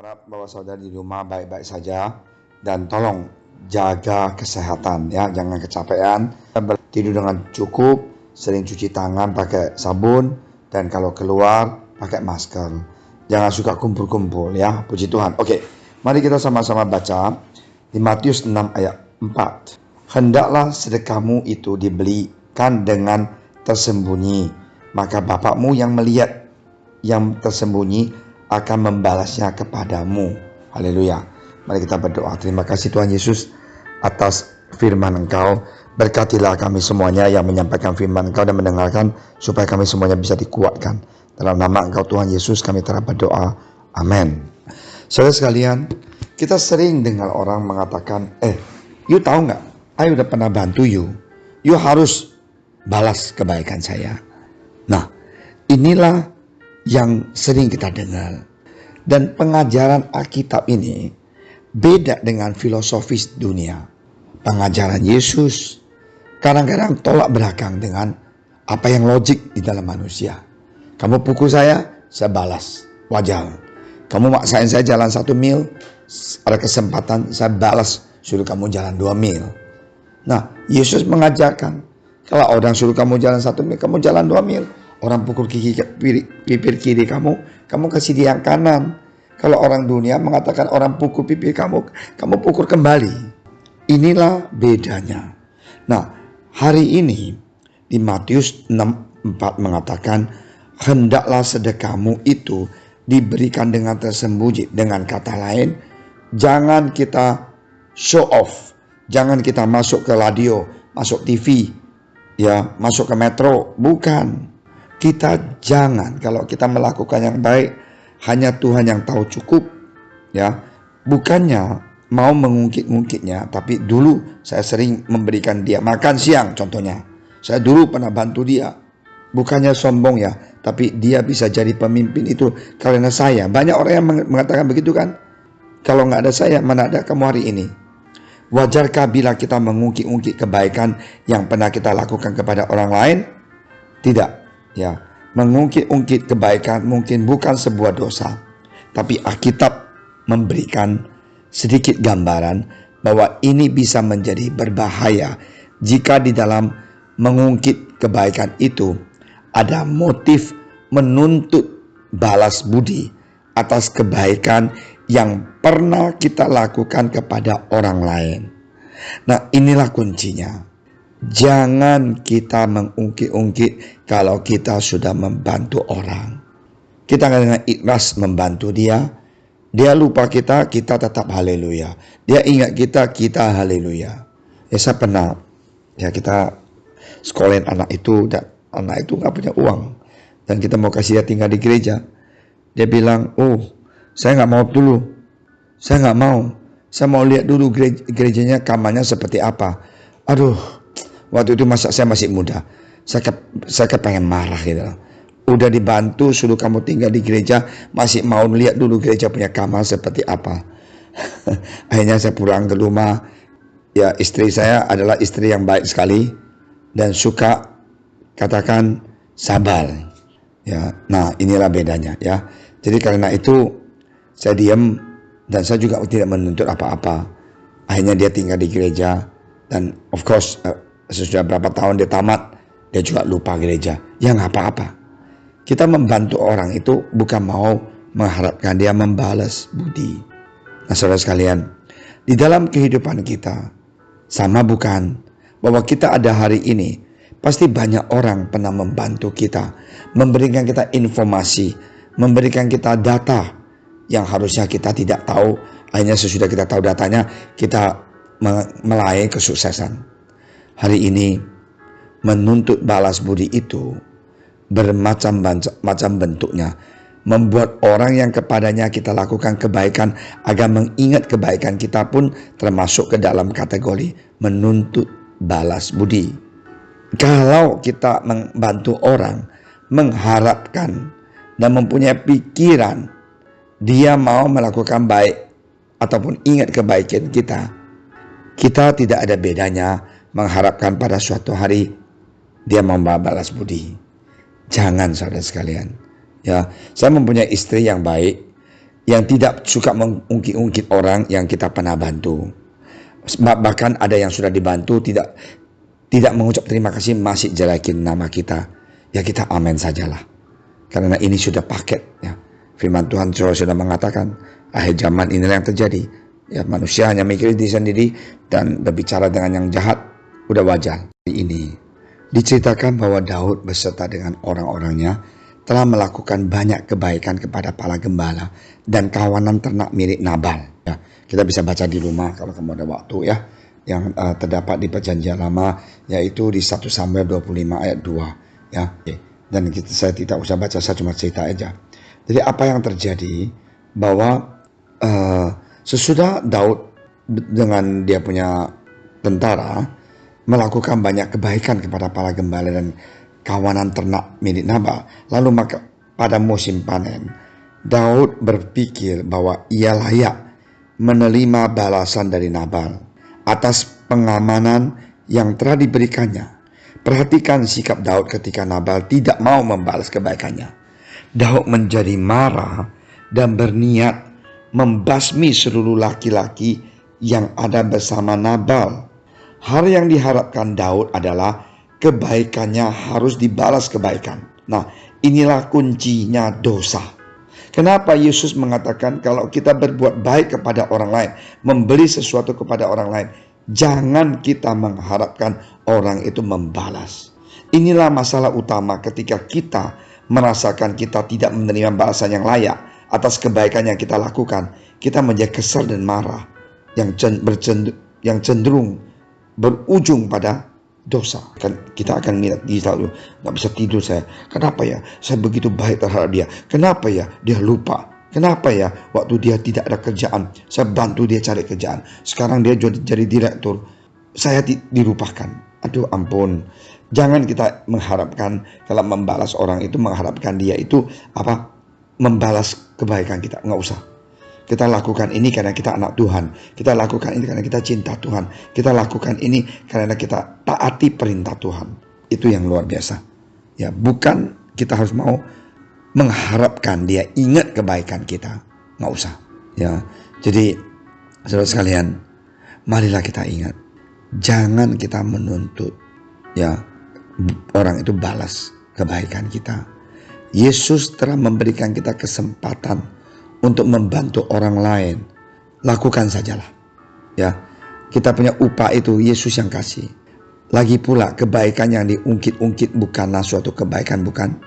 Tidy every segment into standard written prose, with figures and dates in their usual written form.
harap bahwa saudara di rumah baik-baik saja dan tolong jaga kesehatan ya, jangan kecapean, tidur dengan cukup, sering cuci tangan pakai sabun dan kalau keluar pakai masker. Jangan suka kumpul-kumpul ya, puji Tuhan. Oke, mari kita sama-sama baca di Matius 6 ayat 4. Hendaklah sedekahmu itu diberikan dengan tersembunyi, maka Bapakmu yang melihat yang tersembunyi akan membalasnya kepadamu. Haleluya. Mari kita berdoa. Terima kasih Tuhan Yesus atas firman Engkau. Berkatilah kami semuanya yang menyampaikan firman Engkau dan mendengarkan, supaya kami semuanya bisa dikuatkan. Dalam nama Engkau Tuhan Yesus kami telah berdoa. Amin. Saudara sekalian, kita sering dengar orang mengatakan, you tahu nggak? I udah pernah bantu you. You harus balas kebaikan saya. Nah, inilah yang sering kita dengar. Dan pengajaran Alkitab ini beda dengan filosofis dunia. Pengajaran Yesus kadang-kadang tolak belakang dengan apa yang logik di dalam manusia. Kamu pukul saya balas, wajar. Kamu maksain saya jalan 1 mil, ada kesempatan saya balas, suruh kamu jalan 2 mil. Nah, Yesus mengajarkan, kalau orang suruh kamu jalan 1 mil, kamu jalan 2 mil. Orang pukul bibir kiri kamu kasih dia yang kanan. Kalau orang dunia mengatakan orang pukul bibir kamu pukul kembali. Inilah bedanya. Nah, hari ini di Matius 6:4 mengatakan, hendaklah sedekahmu itu diberikan dengan tersembunyi. Dengan kata lain, jangan kita show off. Jangan kita masuk ke radio, masuk TV, ya, masuk ke metro. Bukan. Kita jangan, kalau kita melakukan yang baik, hanya Tuhan yang tahu cukup, ya. Bukannya mau mengungkit-ungkitnya, tapi dulu saya sering memberikan dia makan siang contohnya. Saya dulu pernah bantu dia. Bukannya sombong ya, tapi dia bisa jadi pemimpin itu karena saya. Banyak orang yang mengatakan begitu kan. Kalau nggak ada saya, mana ada kamu hari ini? Wajarkah bila kita mengungkit-ungkit kebaikan yang pernah kita lakukan kepada orang lain? Tidak. Ya, mengungkit-ungkit kebaikan mungkin bukan sebuah dosa, tapi Alkitab memberikan sedikit gambaran bahwa ini bisa menjadi berbahaya jika di dalam mengungkit kebaikan itu ada motif menuntut balas budi atas kebaikan yang pernah kita lakukan kepada orang lain. Nah, inilah kuncinya. Jangan kita mengungkit-ungkit kalau kita sudah membantu orang. Kita dengan ikhlas membantu dia. Dia lupa kita tetap haleluya. Dia ingat kita haleluya. Ya, saya pernah, ya, kita sekolahin anak itu, dan anak itu gak punya uang. Dan kita mau kasih dia tinggal di gereja. Dia bilang, saya gak mau dulu. Saya gak mau. Saya mau lihat dulu gerejanya, kamarnya seperti apa. Aduh. Waktu itu saya masih muda. Saya pengen marah gitu. Udah dibantu, suruh kamu tinggal di gereja, masih mau lihat dulu gereja punya kamar seperti apa. Akhirnya saya pulang ke rumah. Ya, istri saya adalah istri yang baik sekali dan suka katakan sabar. Ya, nah inilah bedanya ya. Jadi karena itu saya diam dan saya juga tidak menuntut apa-apa. Akhirnya dia tinggal di gereja dan of course sesudah berapa tahun dia tamat, dia juga lupa gereja. Ya nggak apa-apa. Kita membantu orang itu bukan mau mengharapkan dia membalas budi. Nah, saudara sekalian, di dalam kehidupan kita, sama bukan? Bahwa kita ada hari ini, pasti banyak orang pernah membantu kita, memberikan kita informasi, memberikan kita data yang harusnya kita tidak tahu. Hanya sesudah kita tahu datanya, kita meraih kesuksesan. Hari ini menuntut balas budi itu bermacam-macam bentuknya. Membuat orang yang kepadanya kita lakukan kebaikan agar mengingat kebaikan kita pun termasuk ke dalam kategori menuntut balas budi. Kalau kita membantu orang, mengharapkan dan mempunyai pikiran dia mau melakukan baik ataupun ingat kebaikan kita tidak ada bedanya mengharapkan pada suatu hari dia membalas budi. Jangan, saudara sekalian. Ya, saya mempunyai istri yang baik. yang tidak suka mengungkit-ungkit orang yang kita pernah bantu. Bahkan ada yang sudah dibantu tidak mengucap terima kasih, masih jelekin nama kita. Ya kita amin sajalah. Karena ini sudah paket ya. Firman Tuhan sudah mengatakan akhir zaman inilah yang terjadi. Ya manusia hanya mikir diri sendiri dan berbicara dengan yang jahat, udah wajar. Ini diceritakan bahwa Daud beserta dengan orang-orangnya telah melakukan banyak kebaikan kepada para gembala dan kawanan ternak milik Nabal. Ya, kita bisa baca di rumah kalau kamu ada waktu ya, yang terdapat di Perjanjian Lama, yaitu di 1 Samuel 25 ayat 2 ya. Dan saya tidak usah baca, saya cuma cerita aja. Jadi apa yang terjadi bahwa sesudah Daud dengan dia punya tentara melakukan banyak kebaikan kepada para gembala dan kawanan ternak milik Nabal. Lalu maka pada musim panen, Daud berpikir bahwa ia layak menerima balasan dari Nabal atas pengamanan yang telah diberikannya. Perhatikan sikap Daud ketika Nabal tidak mau membalas kebaikannya. Daud menjadi marah dan berniat membasmi seluruh laki-laki yang ada bersama Nabal. Hal yang diharapkan Daud adalah kebaikannya harus dibalas kebaikan. Nah, inilah kuncinya dosa. Kenapa Yesus mengatakan kalau kita berbuat baik kepada orang lain, memberi sesuatu kepada orang lain, jangan kita mengharapkan orang itu membalas. Inilah masalah utama ketika kita merasakan kita tidak menerima balasan yang layak atas kebaikan yang kita lakukan. Kita menjadi kesal dan marah yang cenderung berujung pada dosa. Kita akan minta ditahu, nggak bisa tidur saya. Kenapa ya? Saya begitu baik terhadap dia. Kenapa ya? Dia lupa. Kenapa ya? Waktu dia tidak ada kerjaan, saya bantu dia cari kerjaan. Sekarang dia jadi direktur, saya dilupakan. Aduh ampun. Jangan kita mengharapkan kalau membalas orang itu mengharapkan dia itu membalas kebaikan kita. Nggak usah. Kita lakukan ini karena kita anak Tuhan. Kita lakukan ini karena kita cinta Tuhan. Kita lakukan ini karena kita taati perintah Tuhan. Itu yang luar biasa. Ya, bukan kita harus mau mengharapkan dia ingat kebaikan kita. Nggak usah. Ya, jadi saudara sekalian, marilah kita ingat. Jangan kita menuntut ya orang itu balas kebaikan kita. Yesus telah memberikan kita kesempatan untuk membantu orang lain. Lakukan sajalah. Ya, kita punya upah itu Yesus yang kasih. Lagi pula kebaikan yang diungkit-ungkit bukanlah suatu kebaikan, bukan?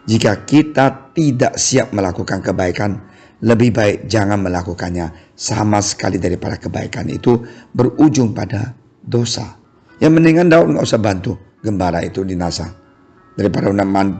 Jika kita tidak siap melakukan kebaikan, lebih baik jangan melakukannya sama sekali daripada kebaikan itu berujung pada dosa. Yang mendingan Daud nggak usah bantu gembala itu dinasa daripada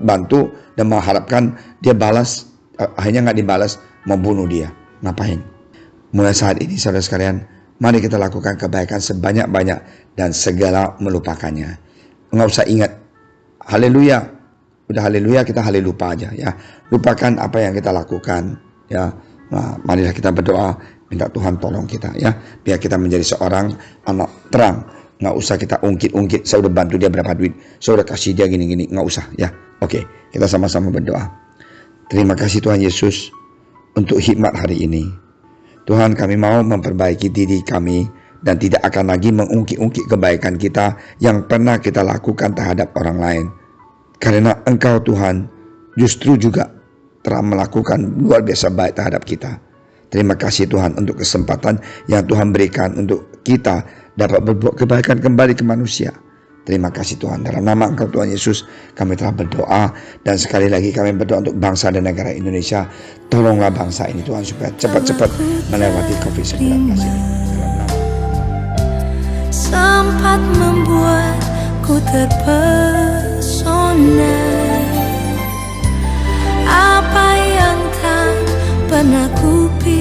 bantu dan mengharapkan dia balas, akhirnya nggak dibalas, membunuh dia. Ngapain? Mulai saat ini saudara sekalian, mari kita lakukan kebaikan sebanyak-banyak dan segala melupakannya. Nggak usah ingat haleluya, udah haleluya, kita halelupa aja ya. Lupakan apa yang kita lakukan ya. Nah, marilah kita berdoa minta Tuhan tolong kita ya, biar kita menjadi seorang anak terang. Nggak usah kita ungkit-ungkit, saya udah bantu dia berapa duit, saya udah kasih dia gini-gini, nggak usah ya. Oke, kita sama-sama berdoa. Terima kasih Tuhan Yesus untuk hikmat hari ini. Tuhan, kami mau memperbaiki diri kami dan tidak akan lagi mengungkit-ungkit kebaikan kita yang pernah kita lakukan terhadap orang lain. Karena Engkau Tuhan justru juga telah melakukan luar biasa baik terhadap kita. Terima kasih Tuhan untuk kesempatan yang Tuhan berikan untuk kita dapat berbuat kebaikan kembali ke manusia. Terima kasih Tuhan, dalam nama Engkau Tuhan Yesus kami telah berdoa, dan sekali lagi kami berdoa untuk bangsa dan negara Indonesia. Tolonglah bangsa ini Tuhan supaya cepat-cepat melewati COVID-19 ini. Sempat membuatku terpesona, apa yang tak pernah kupikirkan